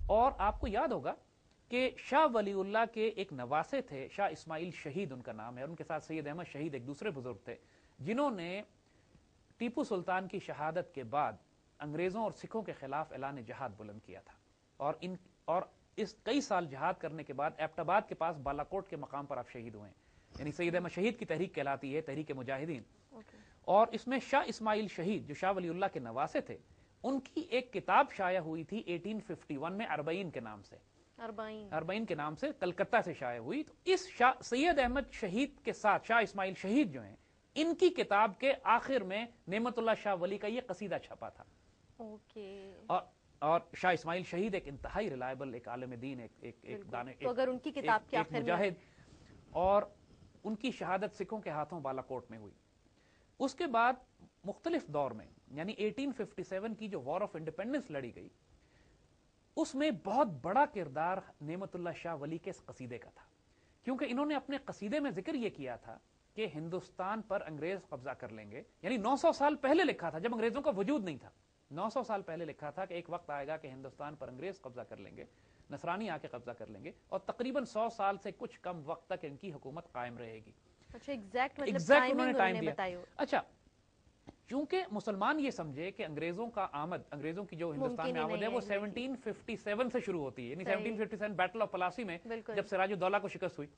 اور آپ کو یاد ہوگا کہ شاہ ولی اللہ کے ایک نواسے تھے، شاہ اسماعیل شہید ان کا نام ہے، اور ان کے ساتھ سید احمد شہید ایک دوسرے بزرگ تھے، جنہوں نے ٹیپو سلطان کی شہادت کے بعد انگریزوں اور سکھوں کے خلاف اعلان جہاد بلند کیا تھا، اور اس کئی سال جہاد کرنے کے بعد ایبٹ آباد کے پاس بالاکوٹ کے مقام پر آپ شہید ہوئے ہیں، یعنی سید احمد شہید کی تحریک کہلاتی ہے تحریک مجاہدین۔ اور اس میں شاہ اسماعیل شہید جو شاہ ولی اللہ کے نواسے تھے، ان کی ایک کتاب شائع ہوئی تھی 1851 میں اربعین کے نام سے، اربعین کے نام سے کلکتہ سے شائع ہوئی۔ تو اس سید احمد شہید کے ساتھ شاہ اسماعیل شہید جو ہیں، ان کی کتاب کے آخر میں نعمت اللہ شاہ ولی کا یہ قصیدہ چھپا تھا۔ اور شاہ اسماعیل شہید ایک انتہائی ریلائبل، ایک عالم دین، ایک مجاہد، اور ان کی شہادت سکھوں کے ہاتھوں بالاکوٹ میں ہوئی۔ اس کے بعد مختلف دور میں، یعنی 1857 کی جو وار آف انڈیپینڈنس لڑی گئی، اس میں بہت بڑا کردار نعمت اللہ شاہ ولی کے اس قصیدے کا تھا، کیونکہ انہوں نے اپنے قصیدے میں ذکر یہ کیا تھا کہ ہندوستان پر انگریز قبضہ کر لیں گے، یعنی 900 سال پہلے لکھا تھا، جب انگریزوں کا وجود نہیں تھا، 900 سال پہلے لکھا تھا کہ ایک وقت آئے گا کہ ہندوستان پر انگریز قبضہ کر لیں گے، نصرانی آ کے قبضہ کر لیں گے، اور تقریباً 100 سال سے کچھ کم وقت تک ان کی حکومت قائم رہے گی۔ ایگزیکٹ انہوں نے ٹائم دیا۔ اچھا، چونکہ مسلمان یہ سمجھے کہ انگریزوں کا آمد، انگریزوں کی جو ہندوستان میں آمد ہے وہ 1757 سے شروع ہوتی ہے، یعنی 1757 بیٹل آف پلاسی میں جب سراج الدولہ کو شکست ہوئی،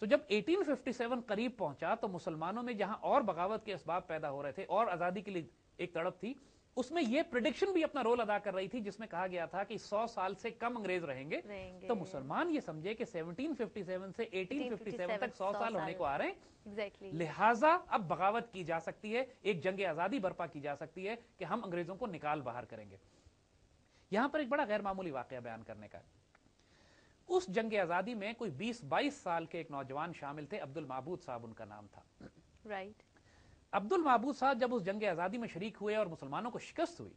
تو جب 1857 قریب پہنچا تو مسلمانوں میں جہاں اور بغاوت کے اسباب پیدا ہو رہے تھے اور آزادی کے لیے ایک تڑپ تھی، اس میں یہ پریڈکشن بھی اپنا رول ادا کر رہی تھی، جس میں کہا گیا تھا کہ 100 سال سے کم انگریز رہیں گے۔ تو مسلمان یہ سمجھے کہ 1757 سے 1857 تک 100 سال ہونے کو آ رہے ہیں، لہٰذا اب بغاوت کی جا سکتی ہے، ایک جنگ آزادی برپا کی جا سکتی ہے کہ ہم انگریزوں کو نکال باہر کریں گے۔ یہاں پر ایک بڑا غیر معمولی واقعہ بیان کرنے کا ہے۔ اس جنگ آزادی میں کوئی 20-22 سال کے ایک نوجوان شامل تھے، عبد المعبود صاحب ان کا نام تھا۔ عبد المعبود صاحب جب اس جنگ آزادی میں شریک ہوئے اور مسلمانوں کو شکست ہوئی،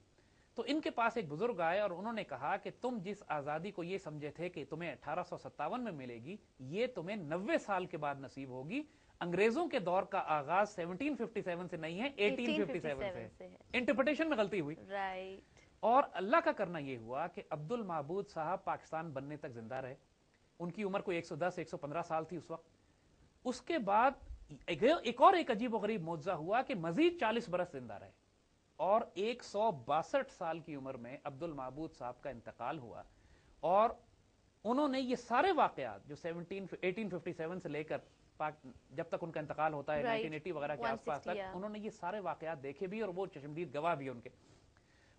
تو ان کے پاس ایک بزرگ آئے اور انہوں نے کہا کہ تم جس آزادی کو یہ سمجھے تھے کہ تمہیں 1857 میں ملے گی، یہ تمہیں 90 سال کے بعد نصیب ہوگی۔ انگریزوں کے دور کا آغاز 1757 سے نہیں ہے، 1857 سے۔ انٹرپریٹیشن میں غلطی ہوئی، اور اللہ کا کرنا یہ ہوا کہ عبد المعبود صاحب پاکستان بننے تک زندہ رہے۔ ان کی عمر کوئی 110-115 سال تھی اس وقت۔ اس کے بعد ایک عجیب و غریب معجزہ ہوا کہ مزید 40 برس زندہ رہے، اور 162 سال کی عمر میں عبد المعبود صاحب کا انتقال ہوا، اور انہوں نے یہ سارے واقعات جو 1857 سے لے کر جب تک ان کا انتقال ہوتا ہے 1980 وغیرہ کے آس پاس تک، انہوں نے یہ سارے واقعات دیکھے بھی، اور وہ چشمدید گواہ بھی ان کے۔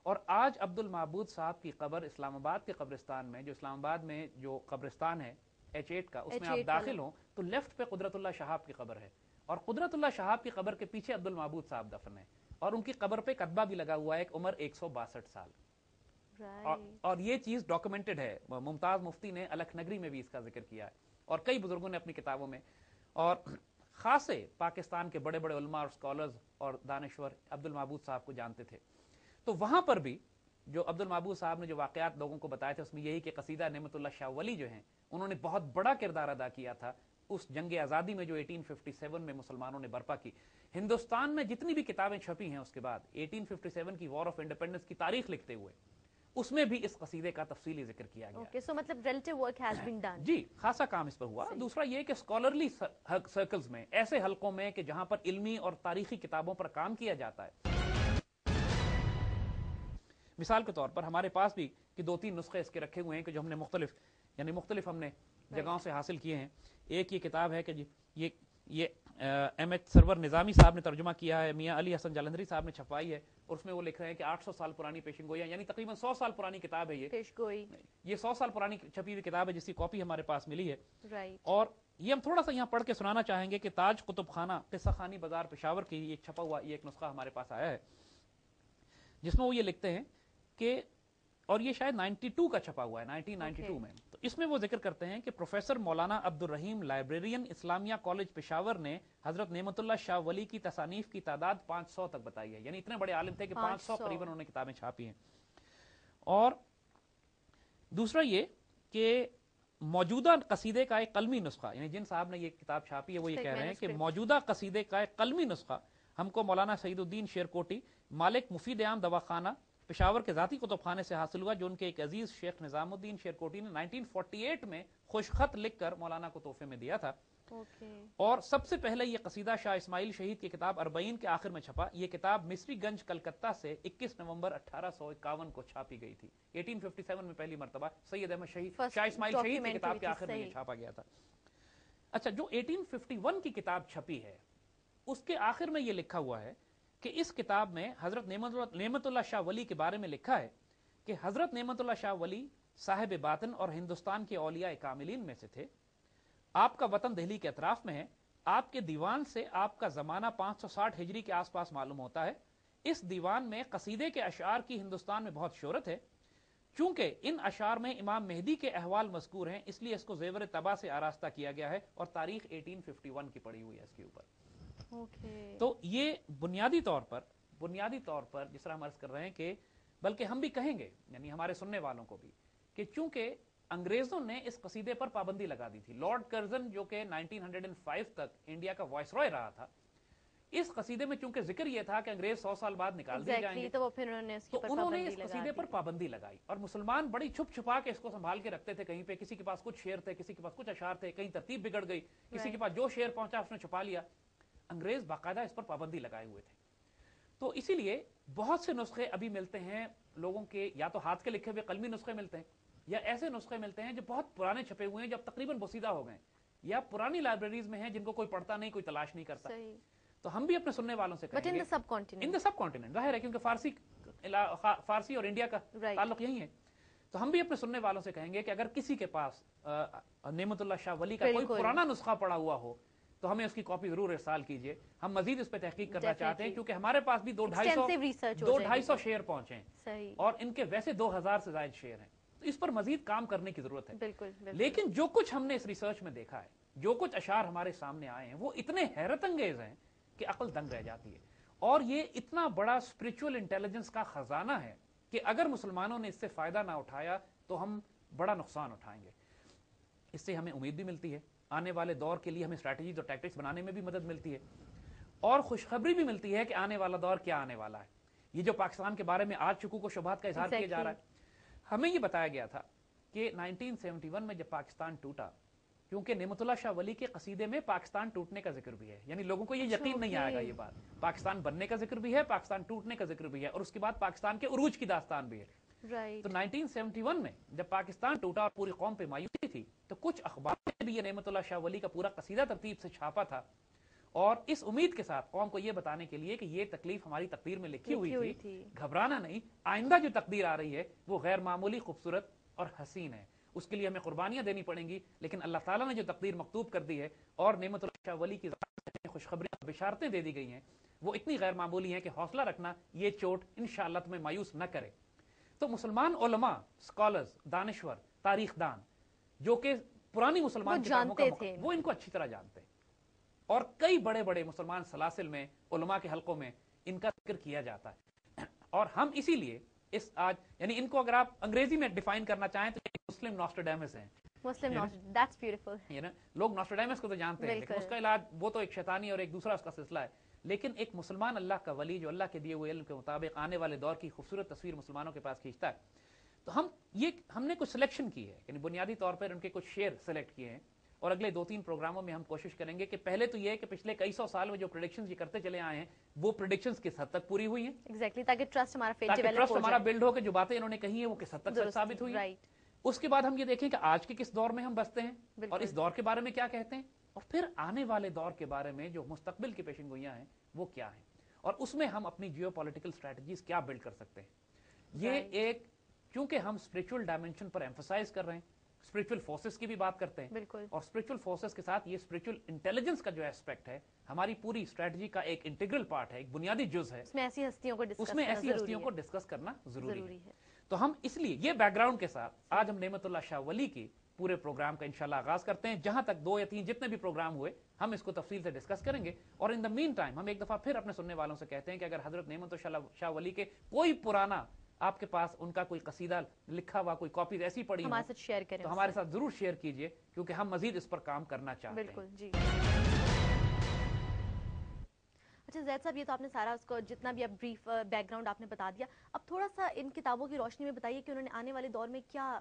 اور آج عبد المعبود صاحب کی قبر اسلام آباد کے قبرستان میں، جو اسلام آباد میں جو قبرستان ہے H8 کا، اس میں آپ داخل ہوں تو لیفٹ پہ قدرت اللہ شہاب کی قبر ہے، اور قدرت اللہ شہاب کی قبر کے پیچھے عبد المعبود صاحب دفن ہے، اور ان کی قبر پہ کتبہ بھی لگا ہوا ہے، ایک عمر 162 سال۔ اور یہ چیز ڈاکومنٹڈ ہے، ممتاز مفتی نے الکھ نگری میں بھی اس کا ذکر کیا ہے، اور کئی بزرگوں نے اپنی کتابوں میں، اور خاصے پاکستان کے بڑے بڑے علماء اور اسکالرز اور دانشور عبد المعبود صاحب کو جانتے تھے۔ تو وہاں پر بھی جو عبد المعبود صاحب نے جو واقعات لوگوں کو بتائے تھے، اس میں یہی کہ قصیدہ نعمت اللہ شاہ ولی جو ہیں، انہوں نے بہت بڑا کردار ادا کیا تھا اس جنگ آزادی میں جو 1857 میں مسلمانوں نے برپا کی۔ ہندوستان میں جتنی بھی کتابیں چھپی ہیں اس کے بعد 1857 کی وار آف انڈیپینڈنس کی تاریخ لکھتے ہوئے، اس میں بھی اس قصیدے کا تفصیلی ذکر کیا گیا۔ سو مطلب relative work has been done. جی، خاصا کام اس پر ہوا۔ دوسرا یہ کہ اسکالرلی سرکلز میں، ایسے حلقوں میں کہ جہاں پر علمی اور تاریخی کتابوں پر کام کیا جاتا ہے، مثال کے طور پر ہمارے پاس بھی کہ 2-3 نسخے اس کے رکھے ہوئے ہیں کہ جو ہم نے مختلف ہم نے جگہوں سے حاصل کیے ہیں۔ ایک یہ کتاب ہے کہ یہ ایم ایچ سرور نظامی صاحب نے ترجمہ کیا ہے، میاں علی حسن جالندھری صاحب نے چھپوائی ہے، اور اس میں وہ لکھ رہے ہیں کہ 800 سال پرانی پیشن گوئی، یعنی تقریباً 100 سال پرانی کتاب ہے یہ 100 سال پرانی چھپی ہوئی کتاب ہے جس کی کاپی ہمارے پاس ملی ہے۔ اور یہ ہم تھوڑا سا یہاں پڑھ کے سنانا چاہیں گے کہ تاج قطب خانہ قصہ خانی بازار پشاور کی ایک چھپا ہوا یہ ایک نسخہ ہمارے پاس آیا ہے، جس میں وہ یہ لکھتے ہیں کہ، اور یہ شاید 92 کا چھپا ہوا ہے، 1992 میں، تو اس میں وہ ذکر کرتے ہیں کہ پروفیسر مولانا عبد الرحیم لائبریرین اسلامیہ کالج پشاور نے حضرت نعمت اللہ شاہ ولی کی تصانیف کی تعداد 500 تک بتائی ہے، یعنی اتنے بڑے عالم تھے کہ 500 قریباً انہوں نے کتابیں چھاپی ہیں۔ اور دوسرا یہ کہ موجودہ قصیدے کا ایک قلمی نسخہ، یعنی جن صاحب نے یہ کتاب چھاپی ہے وہ یہ کہہ رہے ہیں کہ موجودہ قصیدے کا ایک قلمی نسخہ ہم کو مولانا سعید الدین شیر کوٹی، مالک مفید عام دواخانہ، پشاور کے ذاتی کتب خانے سے حاصل ہوا، جو ان کے ایک عزیز شیخ نظام الدین شیرکوٹی نے 1948 میں خوش خط لکھ کر مولانا کو تحفے میں دیا تھا. اور سب سے پہلے یہ قصیدہ شاہ اسماعیل شہید کی کتاب 40 کے آخر میں چھپا. یہ کتاب مصری گنج کلکتہ سے 21 نومبر 1851 کو چھاپی گئی تھی. 1857 میں پہلی مرتبہ سید احمد شہید شاہ اسماعیل شہید کی کتاب کے آخر میں یہ چھاپا گیا تھا. اچھا، جو 1851 کی کتاب چھپی ہے اس کے آخر میں یہ لکھا ہوا ہے کہ اس کتاب میں حضرت نعمت اللہ شاہ ولی کے بارے میں لکھا ہے کہ حضرت نعمت اللہ شاہ ولی صاحب باطن اور ہندوستان کے اولیاء کاملین میں سے تھے. آپ کا وطن دہلی کے اطراف میں ہے. آپ کے دیوان سے آپ کا زمانہ 560 ہجری کے آس پاس معلوم ہوتا ہے. اس دیوان میں قصیدے کے اشعار کی ہندوستان میں بہت شہرت ہے. چونکہ ان اشعار میں امام مہدی کے احوال مذکور ہیں، اس لیے اس کو زیور طبع سے آراستہ کیا گیا ہے اور تاریخ 1851 کی پڑی ہوئی ہے اس کے اوپر. تو یہ بنیادی طور پر جس طرح ہم عرض کر رہے ہیں کہ بلکہ ہم بھی کہیں گے، یعنی ہمارے سننے والوں کو بھی، کہ چونکہ انگریزوں نے اس قصیدے پر پابندی لگا دی تھی. لارڈ کرزن جو کہ 1905 تک انڈیا کا وائس رائے رہا تھا، اس قصیدے میں چونکہ ذکر یہ تھا کہ انگریز 100 سال بعد نکال دیے جائیں گے، تو انہوں نے اس قصیدے پر پابندی لگائی. اور مسلمان بڑی چھپ چھپا کے اس کو سنبھال کے رکھتے تھے. کہیں پہ کسی کے پاس کچھ شعر تھے، کسی کے پاس کچھ اشعار تھے، کہیں ترتیب بگڑ گئی، کسی کے پاس جو شعر پہنچا اس نے چھپا لیا. انگریز باقاعدہ اس پر پابندی لگائے ہوئے تھے. تو اسی لیے بہت سے نسخے ابھی ملتے ہیں لوگوں کے، یا تو ہاتھ کے لکھے ہوئے قلمی نسخے ملتے ہیں، یا ایسے نسخے ملتے ہیں جو بہت پرانے چھپے ہوئے ہیں، جو اب تقریباً بوسیدہ ہو گئے، یا پرانی لائبریریز میں ہیں جن کو کوئی پڑھتا نہیں، کوئی تلاش نہیں کرتا. تو ہم بھی اپنے سننے والوں سے کہیں گے، ان دا سب کانٹیننٹ، ظاہر ہے کیونکہ فارسی اور انڈیا کا تعلق یہی ہے. تو ہم بھی اپنے سننے والوں سے کہیں گے کہ اگر کسی کے پاس نعمت اللہ شاہ ولی کا کوئی پرانا نسخہ پڑا ہوا ہو تو ہمیں اس کی کاپی ضرور ارسال کیجئے. ہم مزید اس پہ تحقیق کرنا چاہتے ہیں، کیونکہ ہمارے پاس بھی 200-250 شعر پہنچے ہیں اور ان کے ویسے 2000 سے زائد شعر ہیں. تو اس پر مزید کام کرنے کی ضرورت ہے. لیکن جو کچھ ہم نے اس ریسرچ میں دیکھا ہے، جو کچھ اشعار ہمارے سامنے آئے ہیں، وہ اتنے حیرت انگیز ہیں کہ عقل دنگ رہ جاتی ہے. اور یہ اتنا بڑا اسپرچول انٹیلیجنس کا خزانہ ہے کہ اگر مسلمانوں نے اس سے فائدہ نہ اٹھایا تو ہم بڑا نقصان اٹھائیں گے. اس سے ہمیں امید بھی ملتی ہے، آنے والے دور کے لیے ہمیں اسٹریٹجیز اور ٹیکٹکس بنانے میں بھی مدد ملتی ہے، اور خوشخبری بھی ملتی ہے کہ آنے والا دور کیا آنے والا ہے. یہ جو پاکستان کے بارے میں آج شکوک و شبہات کا اظہار کیا جا رہا ہے، ہمیں یہ بتایا گیا تھا کہ 1971 میں جب پاکستان ٹوٹا، کیونکہ نعمت اللہ شاہ ولی کے قصیدے میں پاکستان ٹوٹنے کا ذکر بھی ہے، یعنی لوگوں کو یہ یقین نہیں آئے گا، یہ بات پاکستان بننے کا ذکر بھی ہے، پاکستان ٹوٹنے کا ذکر بھی ہے، اور اس کے بعد پاکستان کے عروج کی داستان بھی ہے. تو 1971 میں جب پاکستان ٹوٹا اور پوری قوم پہ مایوسی تھی، تو کچھ اخبار نے بھی یہ نعمت اللہ شاہ ولی کا پورا قصیدہ ترتیب سے چھاپا تھا، اور اس امید کے ساتھ قوم کو یہ بتانے کے لیے کہ یہ تکلیف ہماری تقدیر میں لکھی ہوئی تھی، گھبرانا نہیں، آئندہ جو تقدیر آ رہی ہے وہ غیر معمولی خوبصورت اور حسین ہے. اس کے لیے ہمیں قربانیاں دینی پڑیں گی، لیکن اللہ تعالیٰ نے جو تقدیر مکتوب کر دی ہے اور نعمت اللہ شاہ ولی کی خوشخبریاں بشارتیں دے دی گئی ہیں، وہ اتنی غیر معمولی ہیں کہ حوصلہ رکھنا، یہ چوٹ انشاءاللہ تمہیں مایوس نہ کرے. تو مسلمان علماء، اسکالرز، دانشور، تاریخ دان جو کہ پرانی مسلمان کتابوں کا وہ ان کو اچھی طرح جانتے ہیں، اور کئی بڑے بڑے مسلمان سلاسل میں، علماء کے حلقوں میں ان کا ذکر کیا جاتا ہے. اور ہم اسی لیے اس آج، یعنی ان کو اگر آپ انگریزی میں ڈیفائن کرنا چاہیں تو مسلم نوسٹراڈیمس ہیں. لوگ نوسٹراڈیمس کو تو جانتے ہیں، لیکن اس کا علاج وہ تو ایک شیطانی اور ایک دوسرا اس کا سلسلہ ہے. لیکن ایک مسلمان اللہ کا ولی جو اللہ کے دیے ہوئے علم کے مطابق آنے والے دور کی خوبصورت تصویر مسلمانوں کے پاس کھینچتا ہے. تو ہم نے کچھ سلیکشن کی ہے، یعنی بنیادی طور پر ان کے کچھ شعر سلیکٹ کیے ہیں، اور اگلے 2-3 پروگراموں میں ہم کوشش کریں گے کہ پہلے تو یہ ہے کہ پچھلے کئی سو سال میں جو پریڈکشنز یہ کرتے چلے آئے ہیں وہ پریڈکشنز کس حد تک پوری ہوئی ہیں، ایگزیکٹلی، تاکہ ٹرسٹ ہمارا بلڈ ہو کہ جو باتیں انہوں نے کہی ہیں وہ کس حد تک سچ ثابت ہوئی ہیں. اس کے بعد ہم یہ دیکھیں کہ آج کے کس دور میں ہم بستے ہیں اور اس دور کے بارے میں کیا کہتے ہیں، اور پھر آنے والے دور کے بارے میں جو مستقبل کی پیشن گوئیاں ہیں وہ کیا ہیں، اور اس میں ہم اپنی جیو پولیٹیکل اسٹریٹجیز کیا بلڈ کر سکتے ہیں. یہ ایک، چونکہ ہم اسپرچول ڈائمینشن پر ایمفسائز کر رہے ہیں، اسپرچول فورسز کی بھی بات کرتے ہیں، اور اسپرچول فورسز کے ساتھ یہ اسپرچول انٹیلیجنس کا جو ایسپیکٹ ہے ہماری پوری اسٹریٹجی کا ایک انٹیگرل پارٹ ہے، ایک بنیادی جز ہے. اس میں ایسی ہستیوں کو ڈسکس کرنا ضروری ہے. تو ہم اس لیے یہ بیک گراؤنڈ کے ساتھ آج ہم نعمت اللہ شاہ ولی کی پورے پروگرام کا انشاءاللہ آغاز کرتے ہیں. جہاں تک 2 یا 3 جتنے بھی پروگرام ہوئے ہم اس کو تفصیل سے ڈسکس کریں گے. اور ان دا مین ٹائم ہم ایک دفعہ پھر اپنے سننے والوں سے کہتے ہیں کہ اگر حضرت نعمت اللہ شاہ ولی کے کوئی پرانا آپ کے پاس ان کا کوئی قصیدہ لکھا ہوا کوئی کاپیز ایسی پڑی ہوں تو ہمارے ساتھ ضرور شیئر کیجئے، کیونکہ ہم مزید اس پر کام کرنا چاہتے ہیں. بالکل جی. اچھا زید صاحب، یہ تو آپ نے سارا اس کو جتنا بھی اب بریف بیک گراؤنڈ آپ نے بتا دیا، اب تھوڑا سا ان کتابوں کی روشنی میں بتائیے کہ انہوں نے آنے والے دور میں کیا